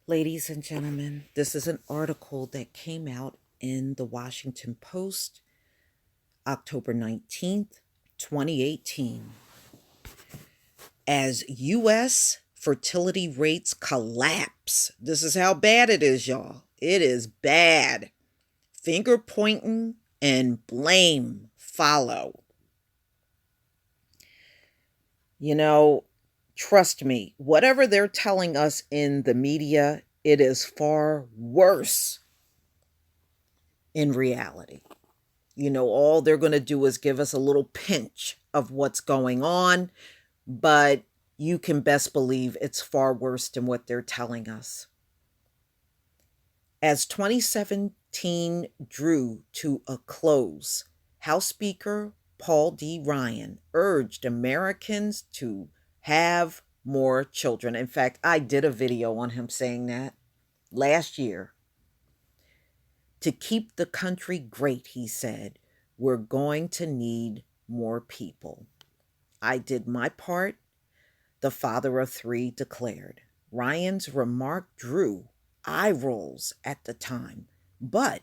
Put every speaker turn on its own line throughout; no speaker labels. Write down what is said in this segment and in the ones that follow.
Ladies and gentlemen, this is an article that came out in the Washington Post, October 19th, 2018. As U.S. fertility rates collapse. This is how bad it is, y'all. It is bad. Finger pointing and blame follow. You know, trust me, whatever they're telling us in the media, it is far worse in reality. All they're going to do is give us a little pinch of what's going on, but you can best believe it's far worse than what they're telling us. As 2017 drew to a close, House Speaker Paul D. Ryan urged Americans to have more children. In fact, I did a video on him saying that last year. To keep the country great, he said, we're going to need more people. I did my part, the father of three declared. Ryan's remark drew eye rolls at the time, but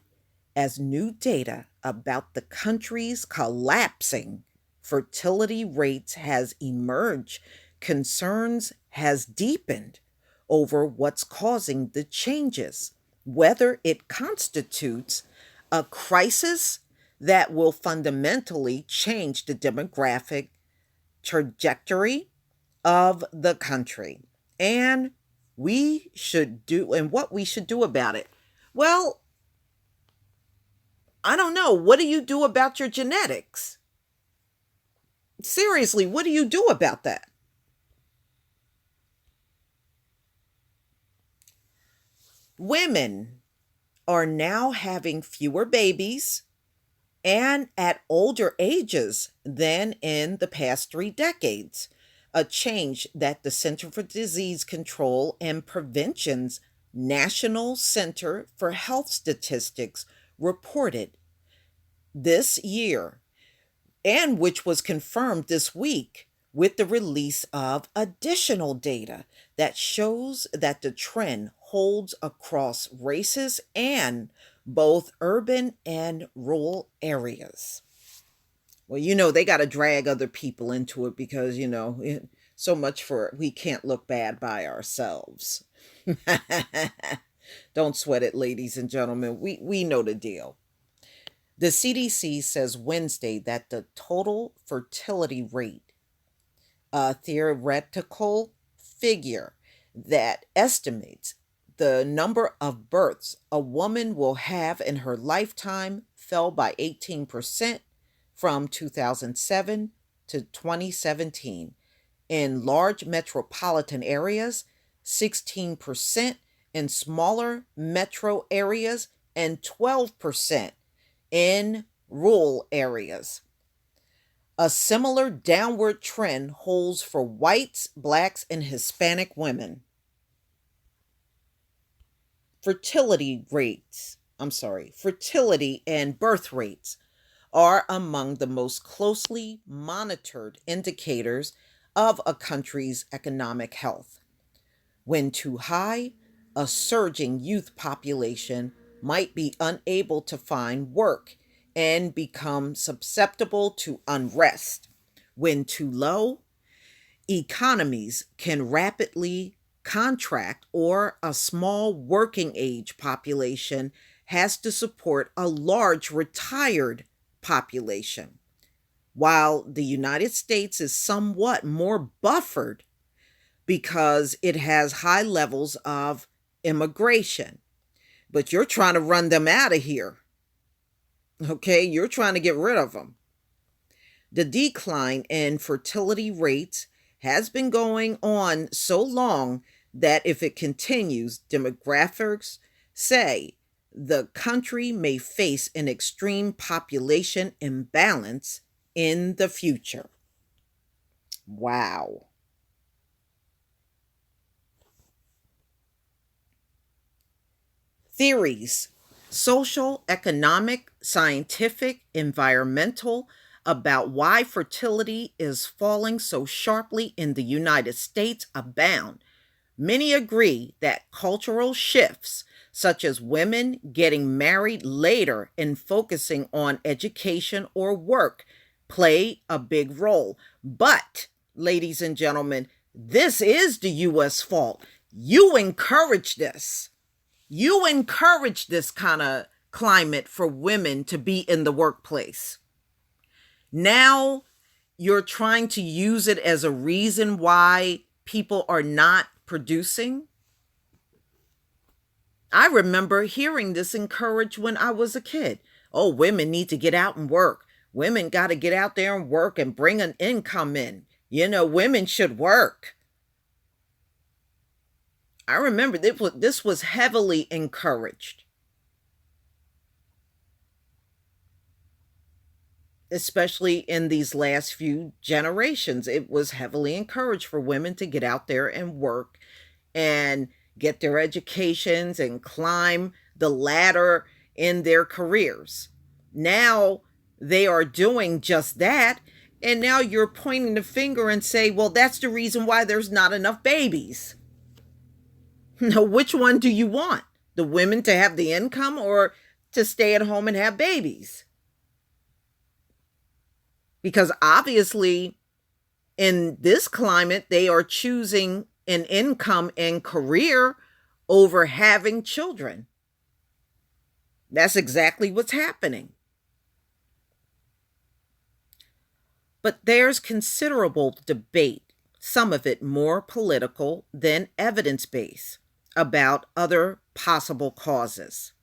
as new data about the country's collapsing fertility rates has emerged, concerns has deepened over what's causing the changes, whether it constitutes a crisis that will fundamentally change the demographic trajectory of the country and what we should do about it. Well, I don't know. What do you do about your genetics? Seriously, what do you do about that? Women are now having fewer babies and at older ages than in the past 3 decades, a change that the Center for Disease Control and Prevention's National Center for Health Statistics reported this year, and which was confirmed this week with the release of additional data that shows that the trend holds across races and both urban and rural areas. Well, they got to drag other people into it because, so much for we can't look bad by ourselves. Don't sweat it, ladies and gentlemen. We know the deal. The CDC says Wednesday that the total fertility rate, a theoretical figure that estimates the number of births a woman will have in her lifetime, fell by 18% from 2007 to 2017. In large metropolitan areas, 16% in smaller metro areas, and 12% in rural areas. A similar downward trend holds for whites, blacks, and Hispanic women. Fertility and birth rates are among the most closely monitored indicators of a country's economic health. When too high, a surging youth population might be unable to find work and become susceptible to unrest. When too low, economies can rapidly contract, or a small working age population has to support a large retired population. While the United States is somewhat more buffered because it has high levels of immigration, but you're trying to run them out of here. Okay, you're trying to get rid of them. The decline in fertility rates has been going on so long that if it continues, demographics say the country may face an extreme population imbalance in the future. Wow. Theories: social, economic, scientific, environmental, about why fertility is falling so sharply in the United States abound. Many agree that cultural shifts, such as women getting married later and focusing on education or work, play a big role. But, ladies and gentlemen, this is the U.S. fault. You encourage this. You encourage this kind of climate for women to be in the workplace. Now you're trying to use it as a reason why people are not producing. I remember hearing this encouraged when I was a kid. Oh, women need to get out and work. Women got to get out there and work and bring an income in. Women should work. I remember this was heavily encouraged, especially in these last few generations. It was heavily encouraged for women to get out there and work and get their educations and climb the ladder in their careers. Now they are doing just that. And now you're pointing the finger and say, well, that's the reason why there's not enough babies. Now, which one do you want? The women to have the income or to stay at home and have babies? Because obviously, in this climate, they are choosing an income and career over having children. That's exactly what's happening. But there's considerable debate, some of it more political than evidence-based, about other possible causes.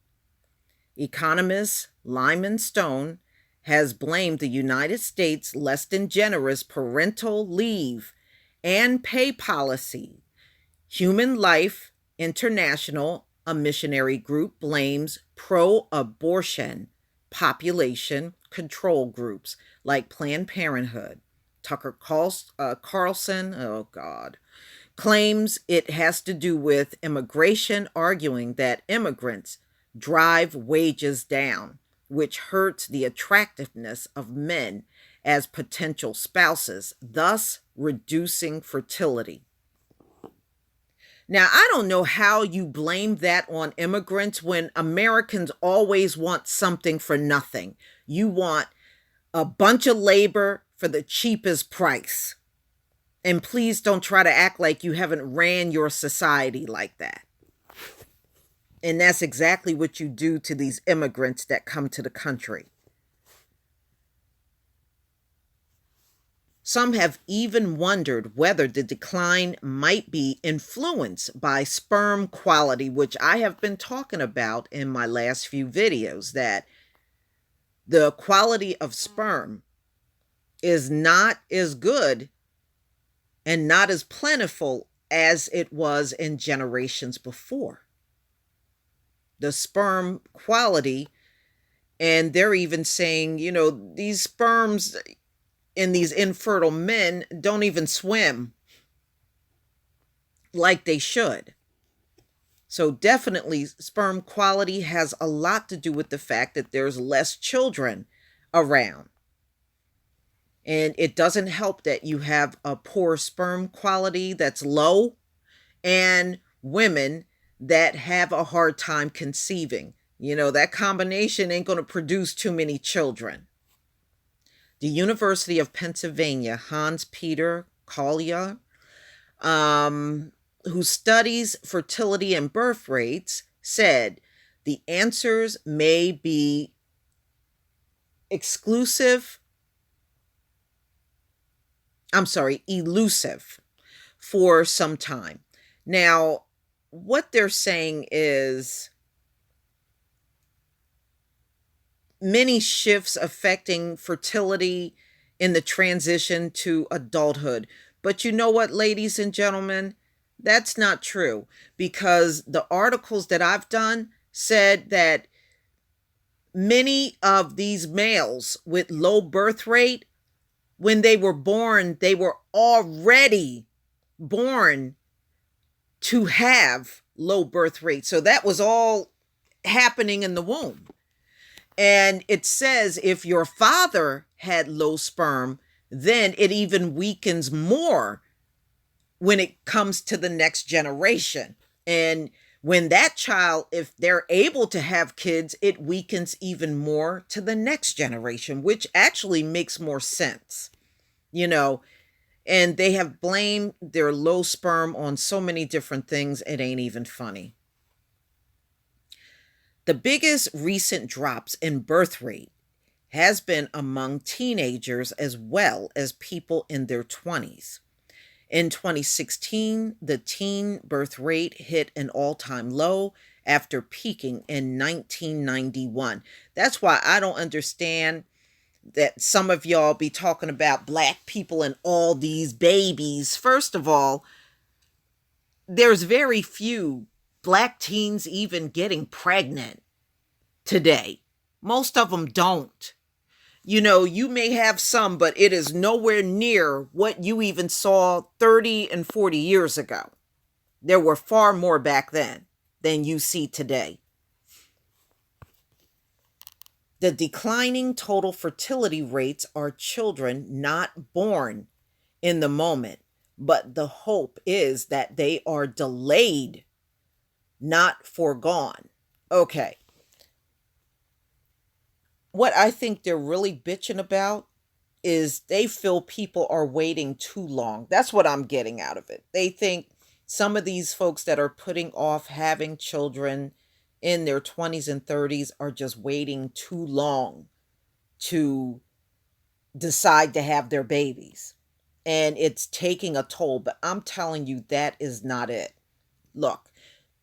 Economist Lyman Stone has blamed the United States' less than generous parental leave and pay policy. Human Life International, a missionary group, blames pro-abortion population control groups like Planned Parenthood. Tucker Carlson, oh God, claims it has to do with immigration, arguing that immigrants drive wages down, which hurts the attractiveness of men as potential spouses, thus reducing fertility. Now, I don't know how you blame that on immigrants when Americans always want something for nothing. You want a bunch of labor for the cheapest price. And please don't try to act like you haven't ran your society like that. And that's exactly what you do to these immigrants that come to the country. Some have even wondered whether the decline might be influenced by sperm quality, which I have been talking about in my last few videos, that the quality of sperm is not as good and not as plentiful as it was in generations before. The sperm quality, and they're even saying, these sperms in these infertile men don't even swim like they should. So definitely sperm quality has a lot to do with the fact that there's less children around. And it doesn't help that you have a poor sperm quality that's low and women that have a hard time conceiving. That combination ain't going to produce too many children. The University of Pennsylvania, Hans-Peter Collier, who studies fertility and birth rates, said the answers may be elusive for some time. Now, what they're saying is many shifts affecting fertility in the transition to adulthood. But you know what, ladies and gentlemen? That's not true, because the articles that I've done said that many of these males with low birth rate, when they were born, they were already born to have low birth rate. So that was all happening in the womb. And it says if your father had low sperm, then it even weakens more when it comes to the next generation. And when that child, if they're able to have kids, it weakens even more to the next generation, which actually makes more sense, you know. And they have blamed their low sperm on so many different things, it ain't even funny. The biggest recent drops in birth rate has been among teenagers as well as people in their 20s. In 2016, the teen birth rate hit an all time low after peaking in 1991. That's why I don't understand that some of y'all be talking about black people and all these babies. First of all, there's very few black teens even getting pregnant today. Most of them don't. You may have some, but it is nowhere near what you even saw 30 and 40 years ago. There were far more back then than you see today. The declining total fertility rates are children not born in the moment, but the hope is that they are delayed, not foregone. Okay. What I think they're really bitching about is they feel people are waiting too long. That's what I'm getting out of it. They think some of these folks that are putting off having children in their 20s and 30s are just waiting too long to decide to have their babies. And it's taking a toll, but I'm telling you, that is not it. Look,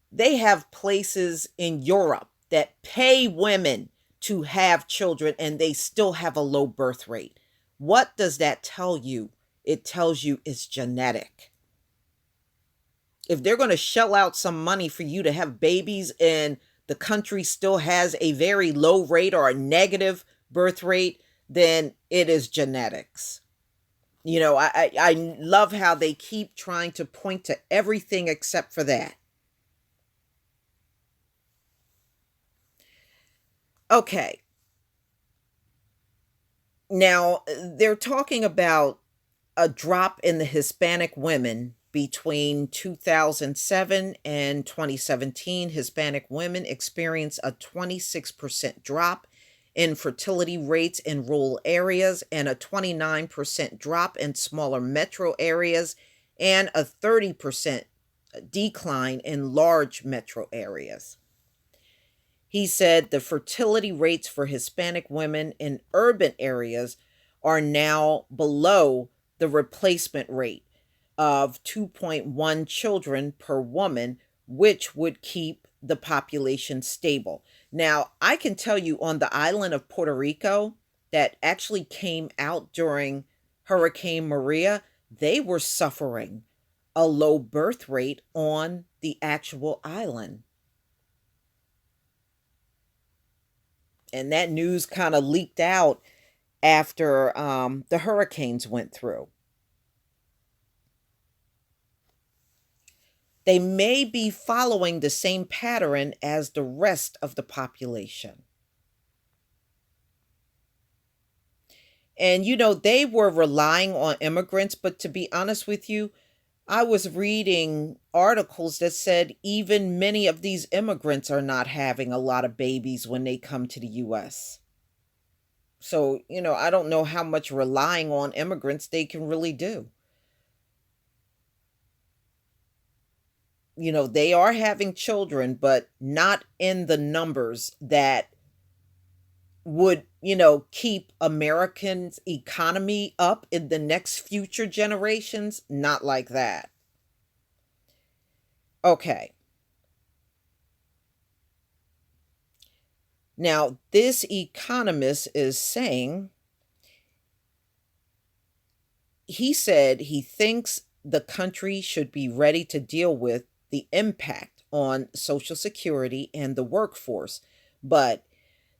they have places in Europe that pay women to have children and they still have a low birth rate. What does that tell you? It tells you it's genetic. If they're going to shell out some money for you to have babies and the country still has a very low rate or a negative birth rate, then it is genetics. I love how they keep trying to point to everything except for that. Okay. Now, they're talking about a drop in the Hispanic women between 2007 and 2017. Hispanic women experienced a 26% drop in fertility rates in rural areas and a 29% drop in smaller metro areas and a 30% decline in large metro areas. He said the fertility rates for Hispanic women in urban areas are now below the replacement rate of 2.1 children per woman, which would keep the population stable. Now, I can tell you on the island of Puerto Rico that actually came out during Hurricane Maria, they were suffering a low birth rate on the actual island. And that news kind of leaked out after the hurricanes went through. They may be following the same pattern as the rest of the population. And they were relying on immigrants, but to be honest with you, I was reading articles that said even many of these immigrants are not having a lot of babies when they come to the US. So, I don't know how much relying on immigrants they can really do. They are having children, but not in the numbers that would, keep Americans' economy up in the next future generations. Not like that. Okay. Now, this economist is saying, he said he thinks the country should be ready to deal with the impact on Social Security and the workforce, but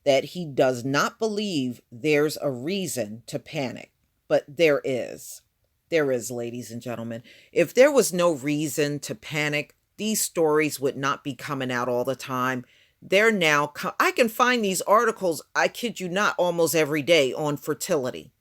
that he does not believe there's a reason to panic. But there is. There is, ladies and gentlemen. If there was no reason to panic, these stories would not be coming out all the time. They're now, I can find these articles, I kid you not, almost every day on fertility.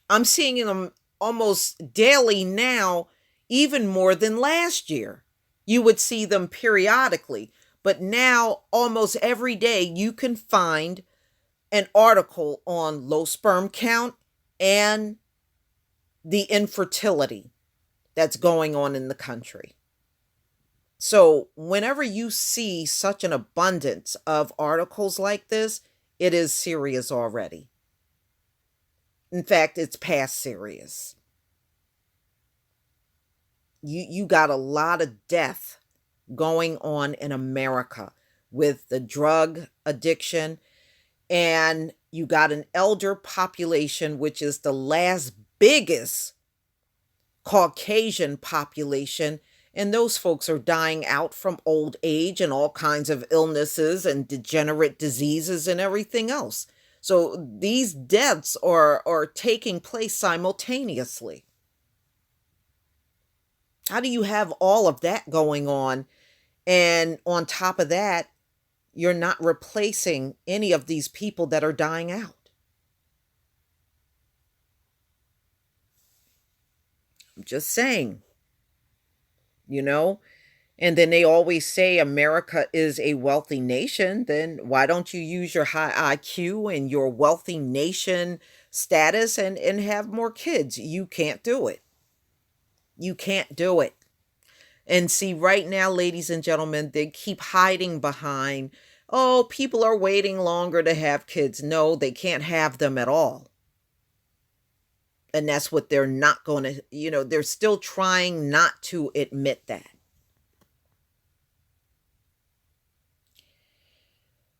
I'm seeing them almost daily now, even more than last year. You would see them periodically, but now almost every day you can find an article on low sperm count and the infertility that's going on in the country. So, whenever you see such an abundance of articles like this, it is serious already. In fact, it's past serious. You got a lot of death going on in America with the drug addiction, and you got an elder population, which is the last biggest Caucasian population, and those folks are dying out from old age and all kinds of illnesses and degenerate diseases and everything else. So these deaths are taking place simultaneously. How do you have all of that going on? And on top of that, you're not replacing any of these people that are dying out. I'm just saying, you know? And then they always say America is a wealthy nation. Then why don't you use your high IQ and your wealthy nation status and have more kids? You can't do it. You can't do it. And see, right now, ladies and gentlemen, they keep hiding behind, oh, people are waiting longer to have kids. No, they can't have them at all. And that's what they're not going to, they're still trying not to admit that.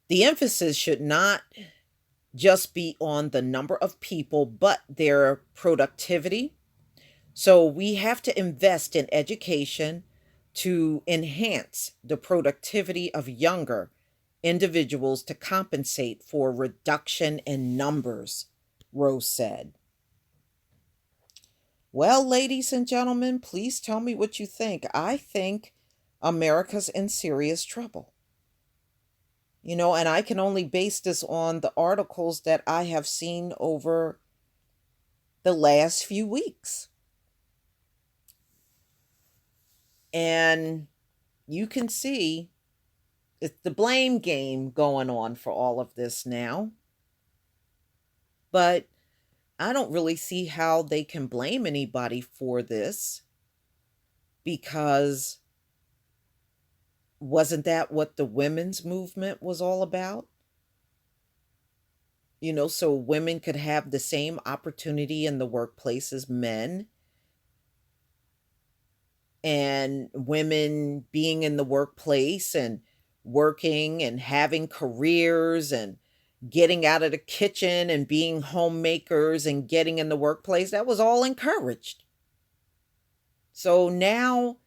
The emphasis should not just be on the number of people, but their productivity. So we have to invest in education to enhance the productivity of younger individuals to compensate for reduction in numbers, Rose said. Well, ladies and gentlemen, please tell me what you think. I think America's in serious trouble. And I can only base this on the articles that I have seen over the last few weeks. And you can see it's the blame game going on for all of this now. But I don't really see how they can blame anybody for this, because wasn't that what the women's movement was all about? So women could have the same opportunity in the workplace as men. And women being in the workplace and working and having careers and getting out of the kitchen and being homemakers and getting in the workplace, that was all encouraged. So now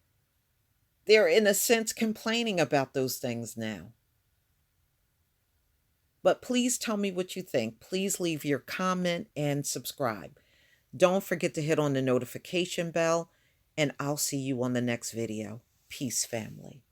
they're, in a sense, complaining about those things now. But please tell me what you think. Please leave your comment and subscribe. Don't forget to hit on the notification bell, and I'll see you on the next video. Peace, family.